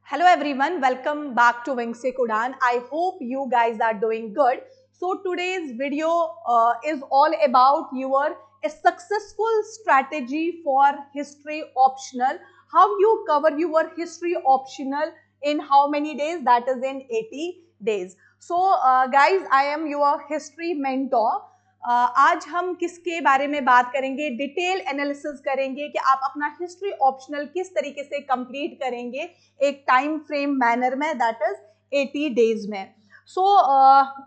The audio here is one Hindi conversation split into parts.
Hello everyone, welcome back to Wings Se Udan. I hope you guys are doing good. So today's video is all about your successful strategy for history optional. How you cover your history optional in how many days? That is in 80 days. So guys, I am your history mentor. आज हम किसके बारे में बात करेंगे? डिटेल एनालिसिस करेंगे कि आप अपना हिस्ट्री ऑप्शनल किस तरीके से कंप्लीट करेंगे एक टाइम फ्रेम मैनर में, दैट इज 80 डेज में. सो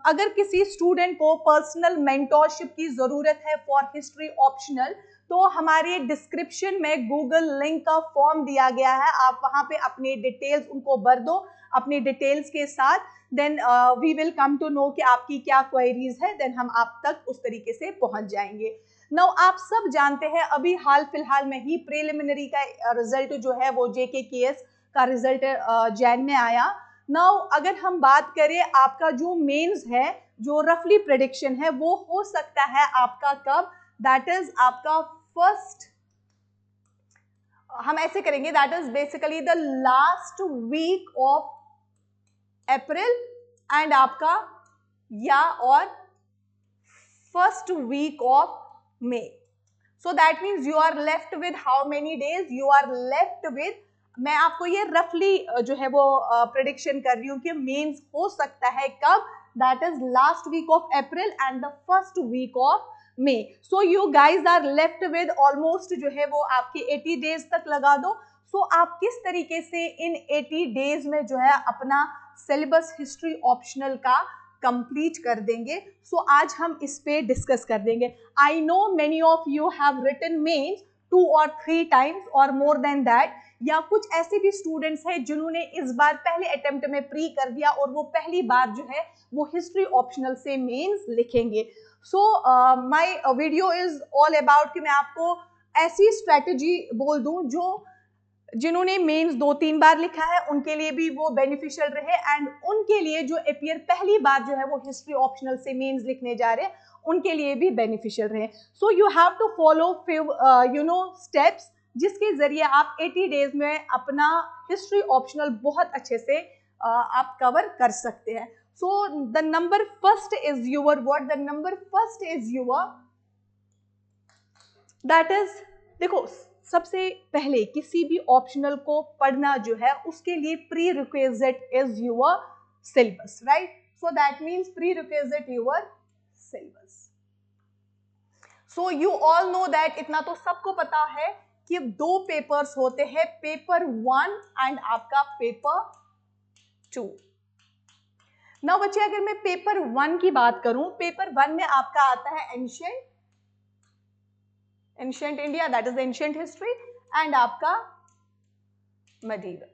अगर किसी स्टूडेंट को पर्सनल मेंटोरशिप की ज़रूरत है फॉर हिस्ट्री ऑप्शनल, तो हमारे डिस्क्रिप्शन में गूगल लिंक का फॉर्म दिया गया है. आप वहाँ पे अपनी डिटेल्स उनको भर दो अपनी डिटेल्स के साथ. Then we will come to know कि आपकी क्या क्वेरीज है, देन हम आप तक उस तरीके से पहुंच जाएंगे. नाउ आप सब जानते हैं अभी हाल फिलहाल में ही प्रिलिमिनरी का रिजल्ट जो है वो JKKS का रिजल्ट जैन में आया. नाउ अगर हम बात करें आपका जो मेंस है, जो रफली प्रेडिक्शन है, वो हो सकता है आपका कब? दैट इज आपका फर्स्ट, हम ऐसे करेंगे, that is basically the last week of April and आपका या और first week of May. So that means you are left with how many days? You are left with, मैं आपको ये रफली जो है वो प्रेडिक्शन कर रही हूँ कि मेंस हो सकता है कब? That is last week of April and the first week of May. So you guys are left with almost जो है वो आपके 80 डेज तक लगा दो. सो आप किस तरीके से इन 80 डेज में जो है अपना सिलेबस हिस्ट्री ऑप्शनल का कंप्लीट कर देंगे. सो आज हम इस पे डिस्कस कर देंगे. I know many of you have written mains 2 or 3 times और मोर देन दैट, या कुछ ऐसे भी स्टूडेंट्स हैं जिन्होंने इस बार पहले अटेम्प्ट में प्री कर दिया और वो पहली बार जो है वो हिस्ट्री ऑप्शनल से मेंस लिखेंगे. So my video is all about कि मैं आपको ऐसी स्ट्रैटेजी बोल दूं जो जिन्होंने मेंस 2-3 बार लिखा है उनके लिए भी वो बेनिफिशियल रहे, एंड उनके लिए जो अपियर पहली बार जो है वो हिस्ट्री ऑप्शनल से मेंस लिखने जा रहे हैं उनके लिए भी बेनिफिशियल रहे. So you have to follow few steps जिसके जरिए आप 80 डेज में अपना हिस्ट्री ऑप्शनल बहुत अच्छे से आप कवर कर सकते हैं. So the number first is your what? The number first is your, that is, देखो सबसे पहले किसी भी ऑप्शनल को पढ़ना जो है उसके लिए pre requisite is your syllabus, right? So that means pre requisite your syllabus. So you all know that, इतना तो सबको पता है कि 2 पेपर्स होते हैं, पेपर 1 एंड आपका पेपर 2. नाउ बच्चे अगर मैं पेपर 1 की बात करूं, पेपर 1 में आपका आता है ancient India, that is ancient history, and आपका मेडिवल.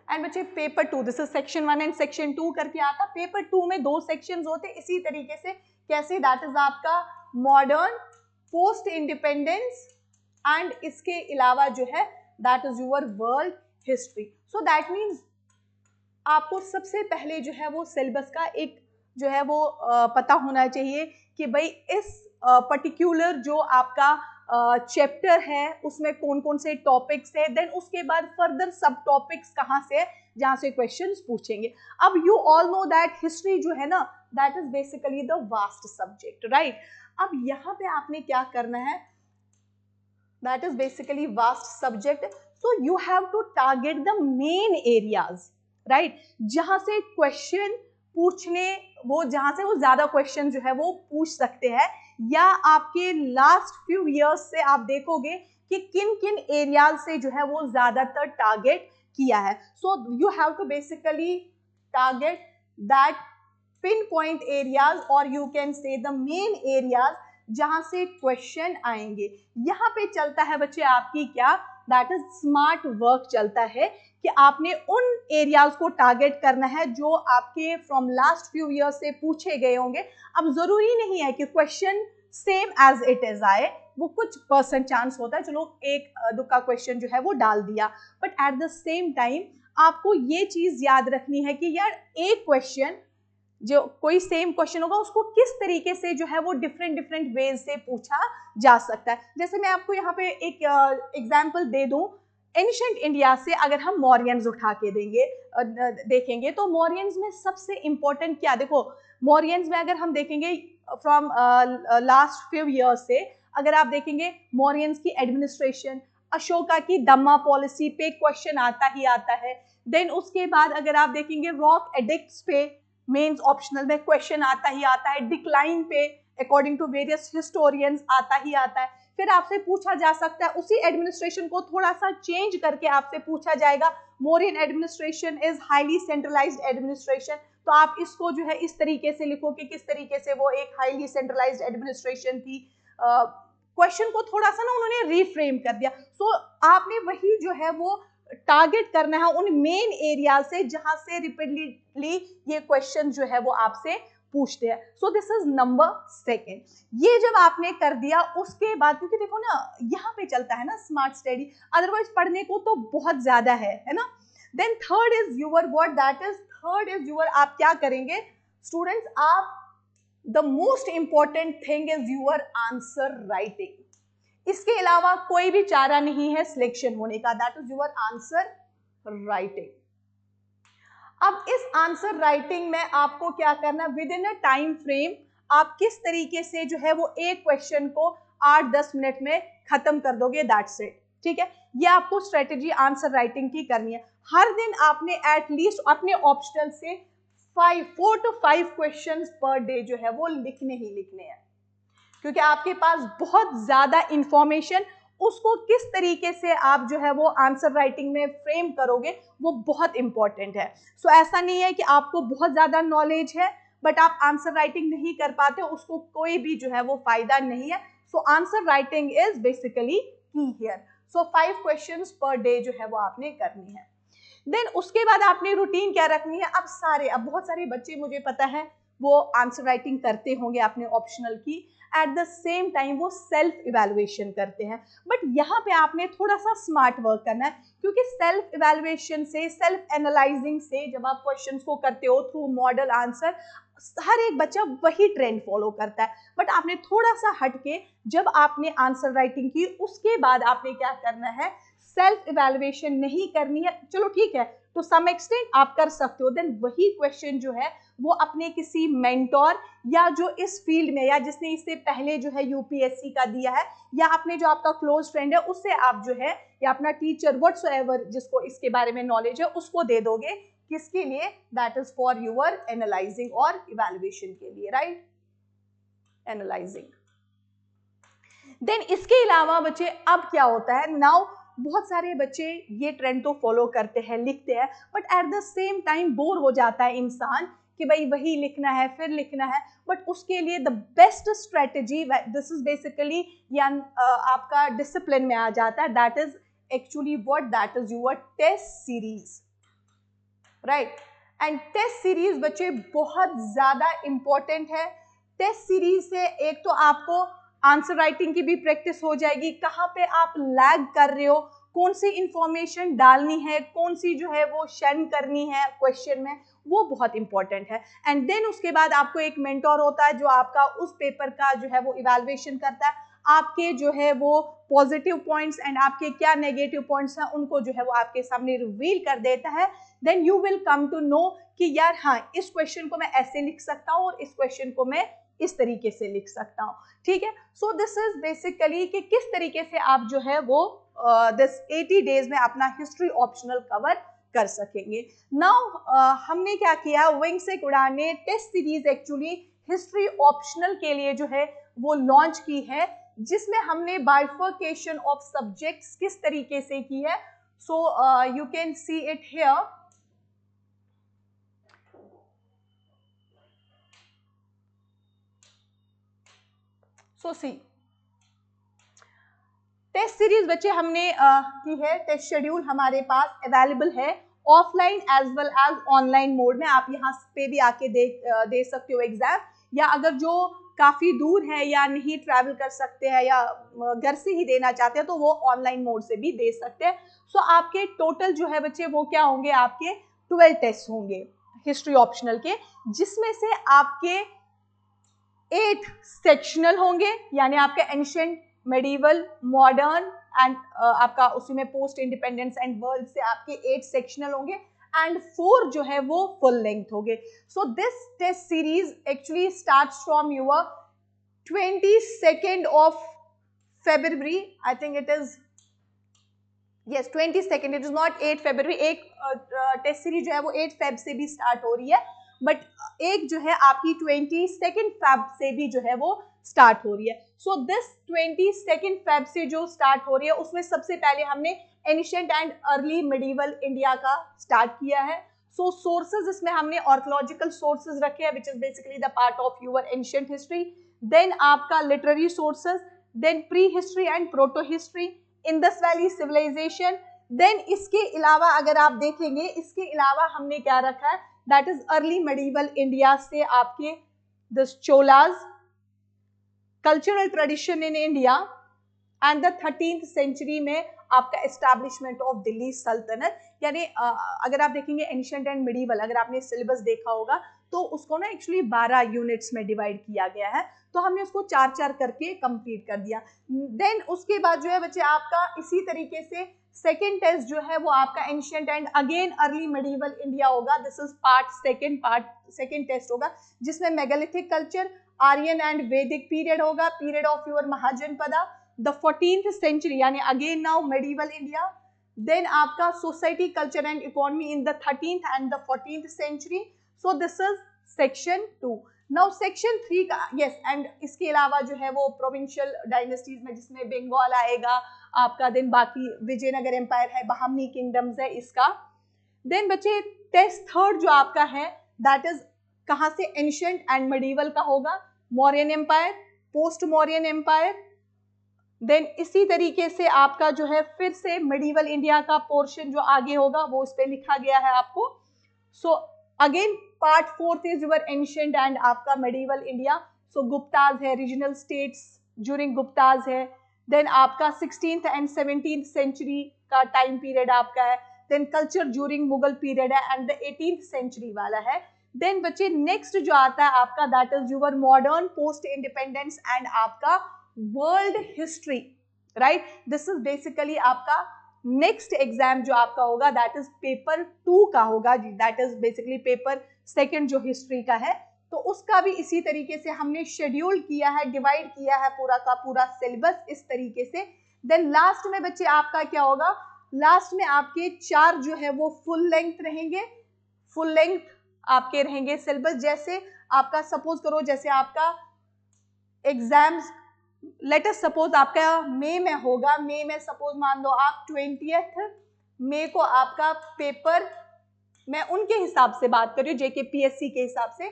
एंड बच्चे paper 2, this is section 1 and section 2 करके आता. पेपर 2 में 2 सेक्शंस होते इसी तरीके से. कैसे? दैट इज आपका मॉडर्न, पोस्ट इंडिपेंडेंस, एंड इसके अलावा जो है that is your world history. So that means आपको सबसे पहले जो है वो सिलेबस का एक जो है वो पता होना चाहिए कि भाई इस पर्टिकुलर जो आपका चैप्टर है उसमें कौन कौन से टॉपिक्स है, देन उसके बाद फर्दर सब टॉपिक्स कहाँ से है जहाँ से क्वेश्चंस पूछेंगे. अब you all know that history जो है ना, that is basically the vast subject, right? अब यहाँ पे आपने क्या करना है, that is basically vast subject. So you have to target the main areas, right? जहाँ से क्वेश्चन पूछने, वो जहाँ से वो ज्यादा क्वेश्चन जो है वो पूछ सकते हैं, या आपके लास्ट फ्यू इयर्स से आप देखोगे कि किन किन एरियाज से जो है वो ज्यादातर टारगेट किया है. So you have to basically target that pin point areas, और you can say the main areas जहां से क्वेश्चन आएंगे. यहाँ पे चलता है बच्चे आपकी क्या? दैट इज स्मार्ट वर्क चलता है कि आपने उन एरियाज को टारगेट करना है जो आपके फ्रॉम लास्ट फ्यू ईयर्स से पूछे गए होंगे. अब जरूरी नहीं है कि question same as it is आए, वो कुछ % चांस होता है, चलो एक दुक्का क्वेश्चन जो है वो डाल दिया, but at the same time आपको ये चीज याद रखनी है कि यार एक क्वेश्चन जो कोई सेम क्वेश्चन होगा उसको किस तरीके से जो है वो डिफरेंट वेज से पूछा जा सकता है. जैसे मैं आपको यहाँ पे एक एग्जाम्पल दे दूं एंशिएंट इंडिया से अगर हम मौर्यंस उठा के देखेंगे तो मौर्यंस में सबसे इंपॉर्टेंट क्या, देखो मौर्यंस में अगर हम देखेंगे फ्रॉम लास्ट फ्यू ईयर्स से, अगर आप देखेंगे मौर्यंस की एडमिनिस्ट्रेशन, अशोका की दम्मा पॉलिसी पे क्वेश्चन आता ही आता है। देन उसके बाद अगर आप देखेंगे रॉक एडिक्ट्स पे मेंस ऑप्शनल में क्वेश्चन आता ही आता है। डिक्लाइन पे अकॉर्डिंग टू वेरियस हिस्टोरियंस आता ही आता है। फिर आपसे पूछा जा सकता है, उसी एडमिनिस्ट्रेशन को थोड़ा सा चेंज करके आपसे पूछा जाएगा, Mauryan administration is highly centralised administration, तो आप इसको जो है इस तरीके से लिखो कि किस तरीके से वो एक हाईली सेंट्रलाइज्ड एडमिनिस्ट्रेशन थी। क्वेश्चन को थोड़ा सा ना उन्होंने रीफ्रेम कर दिया। सो आपने वही जो है वो टारगेट करना है उन मेन एरिया से जहां से रिपीटेडली ये क्वेश्चन जो है वो आपसे पूछते हैं। सो दिस इज नंबर सेकेंड। ये जब आपने कर दिया उसके बाद, क्योंकि देखो ना यहाँ पे चलता है ना स्मार्ट स्टडी, अदरवाइज पढ़ने को तो बहुत ज्यादा है ना। Then third is your what, that is third is your, आप क्या करेंगे स्टूडेंट्स, आप the most important thing is your answer writing. इसके अलावा कोई भी चारा नहीं है सिलेक्शन होने का, that is your answer writing. अब इस आंसर राइटिंग में आपको क्या करना, within a time frame आप किस तरीके से जो है वो एक क्वेश्चन को 8-10 मिनट में खत्म कर दोगे, दैट्स इट। ठीक है, ये आपको स्ट्रेटेजी आंसर राइटिंग की करनी है। हर दिन आपने एटलीस्ट अपने ऑप्शनल से 4 to 5 क्वेश्चंस पर डे जो है वो लिखने ही लिखने हैं, क्योंकि आपके पास बहुत ज्यादा इंफॉर्मेशन, उसको किस तरीके से आप जो है वो आंसर राइटिंग में फ्रेम करोगे वो बहुत इंपॉर्टेंट है। सो ऐसा नहीं है कि आपको बहुत ज्यादा नॉलेज है बट आप आंसर राइटिंग नहीं कर पाते, उसको कोई भी जो है वो फायदा नहीं है। So answer writing is basically key here. So 5 questions per day जो है वो आपने करनी है। देन उसके बाद आपने रूटीन क्या रखनी है, अब बहुत सारे बच्चे मुझे पता है वो आंसर राइटिंग करते होंगे अपने ऑप्शनल की, एट द सेम टाइम वो सेल्फ इवैल्यूएशन करते हैं, बट यहाँ पे आपने थोड़ा सा स्मार्ट वर्क करना है, क्योंकि सेल्फ इवैल्यूएशन से, सेल्फ एनालाइजिंग से जब आप क्वेश्चंस को करते हो थ्रू मॉडल आंसर, हर एक बच्चा वही ट्रेंड फॉलो करता है, बट आपने थोड़ा सा हटके जब आपने आंसर राइटिंग की उसके बाद आपने क्या करना है, सेल्फ इवैल्यूएशन नहीं करनी है। चलो ठीक है, टू सम एक्सटेंट आप कर सकते हो, देन वही क्वेश्चन जो है वो अपने किसी मेंटोर या जो इस फील्ड में या जिसने इससे पहले जो है यूपीएससी का दिया है या अपने जो आपका क्लोज फ्रेंड है उससे आप जो है, या अपना टीचर व्हाटसोएवर जिसको इसके बारे में नॉलेज है उसको दे दोगे, किसके लिए, that is for your analysing और इवैल्यूएशन के लिए, राइट, एनालाइजिंग। देन इसके अलावा बच्चे अब क्या होता है, नाउ बहुत सारे बच्चे ये ट्रेंड तो फॉलो करते हैं, लिखते हैं, but at the same time bore हो जाता है इंसान कि भाई वही लिखना है फिर लिखना है, बट उसके लिए the best strategy, this is basically आपका डिसिप्लिन में आ जाता है, that is actually what, that is your test series, right. And test series बच्चे बहुत ज्यादा इंपॉर्टेंट है। टेस्ट सीरीज से एक तो आपको आंसर राइटिंग की भी प्रैक्टिस हो जाएगी, कहाँ पे आप लैग कर रहे हो, कौन सी इंफॉर्मेशन डालनी है, कौन सी जो है वो शेयर करनी है क्वेश्चन में, वो बहुत इंपॉर्टेंट है। एंड देन उसके बाद आपको एक मेंटोर होता है जो आपका उस पेपर का जो है वो इवैल्यूएशन करता है, आपके जो है वो पॉजिटिव पॉइंट्स एंड आपके क्या नेगेटिव पॉइंट्स हैं उनको जो है वो आपके सामने रिवील कर देता है। Then you will come to know कि यार हाँ, इस क्वेश्चन को मैं ऐसे लिख सकता हूँ और इस क्वेश्चन को मैं इस तरीके से लिख सकता हूँ, ठीक है। सो दिस इज बेसिकली कि किस तरीके से आप जो है वो दिस 80 डेज में अपना हिस्ट्री ऑप्शनल कवर कर सकेंगे। नाउ हमने क्या किया, विंग से उड़ान ने test series actually history optional के लिए जो है वो लॉन्च की है, जिसमें हमने बाइफर्केशन ऑफ सब्जेक्ट्स किस तरीके से की है। So you can see it here. So see test series बच्चे हमने की है, टेस्ट शेड्यूल हमारे पास अवेलेबल है offline as well as online mode में, आप यहाँ पे भी आके दे सकते हो एग्जाम, या अगर जो काफ़ी दूर है या नहीं ट्रैवल कर सकते हैं या घर से ही देना चाहते हैं तो वो ऑनलाइन मोड से भी दे सकते हैं। सो आपके टोटल जो है बच्चे वो क्या होंगे, आपके 12 टेस्ट होंगे हिस्ट्री ऑप्शनल के, जिसमें से आपके 8 सेक्शनल होंगे, यानी आपके एंशिएंट, मेडिवल, मॉडर्न, एंड आपका उसी में पोस्ट इंडिपेंडेंस एंड वर्ल्ड से आपके 8 सेक्शनल होंगे एंड 4 जो है वो फुल लेंथ होंगे. So this test series actually starts from your 22nd of February. I think it is, yes, 22nd. It is not 8 February. एक टेस्ट सीरीज जो है वो 8 Feb से भी स्टार्ट हो रही है, बट एक जो है आपकी 22nd Feb से भी जो है वो स्टार्ट हो रही है. सो दिस 22nd Feb से जो स्टार्ट हो रही है उसमें सबसे पहले हमने ancient and early medieval India का स्टार्ट किया है. सो सोर्सेज इसमें हमने आर्कियोलॉजिकल सोर्सेज रखे हैं, which is basically the part of your ancient history. Then आपका literary sources, then prehistory and protohistory, Indus valley civilisation. Then इसके अलावा अगर आप देखेंगे, इसके अलावा हमने क्या रखा है, that is early medieval India से आपके the Cholas, cultural tradition in India and the 13th century में आपका एस्टैब्लिशमेंट ऑफ दिल्ली सल्तनत. यानी अगर आप देखेंगे एंशिएंट एंड मिडिवल, अगर आपने सिलेबस देखा होगा तो उसको ना एक्चुअली 12 यूनिट्स में डिवाइड किया गया है, तो हमने उसको 4-4 करके कंप्लीट कर दिया. देन उसके बाद जो है बच्चे आपका इसी तरीके से सेकेंड टेस्ट जो है वो आपका ancient and again early medieval India होगा. This is part second test होगा, जिसमें megalithic culture, Aryan and Vedic period होगा, period of your Mahajanapada, the 14th century यानी again now medieval India. Then आपका society, culture and economy in the 13th and the 14th century. So this is section 2. Now section 3 का, यस, एंड इसके अलावा जो है वो प्रोविंशियल डायनेस्टीज में जिसमें बंगाल आएगा आपका, देन बाकी विजयनगर एम्पायर है, बहामनी किंगडम्स है इसका. देन बच्चे टेस्ट थर्ड जो आपका है दैट इज कहाँ से, एंशिएंट एंड मिडिवल का होगा, Mauryan empire, post Mauryan empire. Then इसी तरीके से आपका जो है फिर से मिडिवल इंडिया का पोर्शन जो आगे होगा वो इस पे लिखा गया है आपको. So again part 4th is your ancient and आपका मेडिवल इंडिया. सो गुप्ताज है, रीजनल स्टेट्स ड्यूरिंग गुप्ताज है. देन आपका 16th एंड 17th सेंचुरी का टाइम पीरियड आपका है. Then culture during Mughal period है एंड द 18th सेंचुरी वाला है. देन बच्चे नेक्स्ट जो आता है आपका that is your modern post independence and आपका world history, right. This is basically आपका नेक्स्ट एग्जाम जो आपका होगा दैट इज पेपर 2 का होगा, दैट इज बेसिकली पेपर 2 जो हिस्ट्री का है. तो उसका भी इसी तरीके से हमने शेड्यूल किया है, डिवाइड किया है पूरा का पूरा सिलेबस इस तरीके से. देन लास्ट में बच्चे आपका क्या होगा, लास्ट में आपके 4 जो है वो फुल लेंथ रहेंगे, फुल लेंथ आपके रहेंगे सिलेबस. जैसे आपका सपोज करो, जैसे आपका एग्जाम्स लेट अस सपोज आपका मई में होगा, मई में सपोज मान लो आप 20th मई को आपका पेपर, मैं उनके हिसाब से बात कर रही हूँ, JKPSC के हिसाब से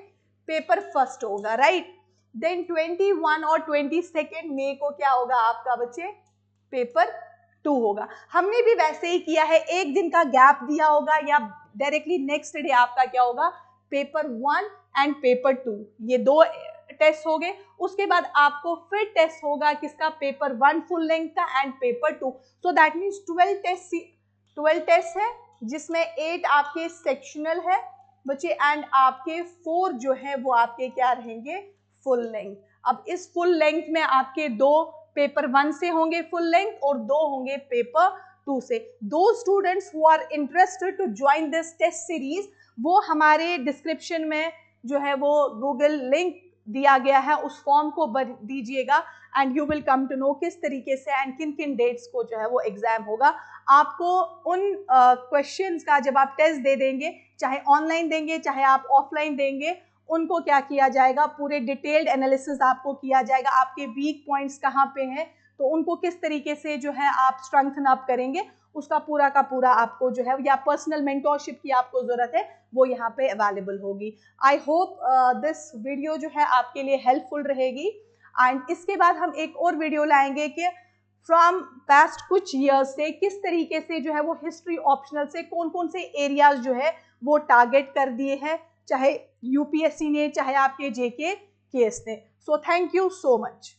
पेपर फर्स्ट होगा, राइट. देन 21 और 22 मई को क्या होगा आपका बच्चे, पेपर 2 होगा. हमने भी वैसे ही किया है, एक दिन का गैप दिया होगा या डायरेक्टली नेक्स्ट डे आपका क्या होगा, पेपर 1 एंड पेपर 2, ये 2 टेस्ट हो गए. उसके बाद आपको फिर टेस्ट होगा किसका, पेपर 1 फुल लेंथ का and paper 2. So that means 12 test है, जिसमें 8 आपके सेक्शनल है बच्चे एंड आपके 4 जो है वो आपके क्या रहेंगे, फुल लेंथ. अब इस फुल लेंथ में आपके 2 पेपर 1 से होंगे फुल लेंथ और 2 होंगे पेपर 2 से. दो students who are interested to join this test series, वो हमारे डिस्क्रिप्शन में जो है वो गूगल लिंक दिया गया है, उस फॉर्म को भर दीजिएगा and you will come to know किस तरीके से एंड किन किन डेट्स को जो है वो एग्जाम होगा. आपको उन क्वेश्चंस का जब आप टेस्ट दे देंगे, चाहे ऑनलाइन देंगे चाहे आप ऑफलाइन देंगे, उनको क्या किया जाएगा, पूरे डिटेल्ड एनालिसिस आपको किया जाएगा, आपके वीक पॉइंट्स कहाँ पे हैं, तो उनको किस तरीके से जो है आप स्ट्रेंथन अप करेंगे, उसका पूरा का पूरा आपको जो है, या पर्सनल मेंटोरशिप की आपको ज़रूरत है, वो यहाँ पे अवेलेबल होगी. आई होप दिस वीडियो जो है आपके लिए हेल्पफुल रहेगी. एंड इसके बाद हम एक और वीडियो लाएंगे कि फ्रॉम पास्ट कुछ ईयर्स से किस तरीके से जो है वो हिस्ट्री ऑप्शनल से कौन कौन से एरियाज जो है वो टारगेट कर दिए हैं, चाहे UPSC ने चाहे आपके JKPSC ने. So thank you so much.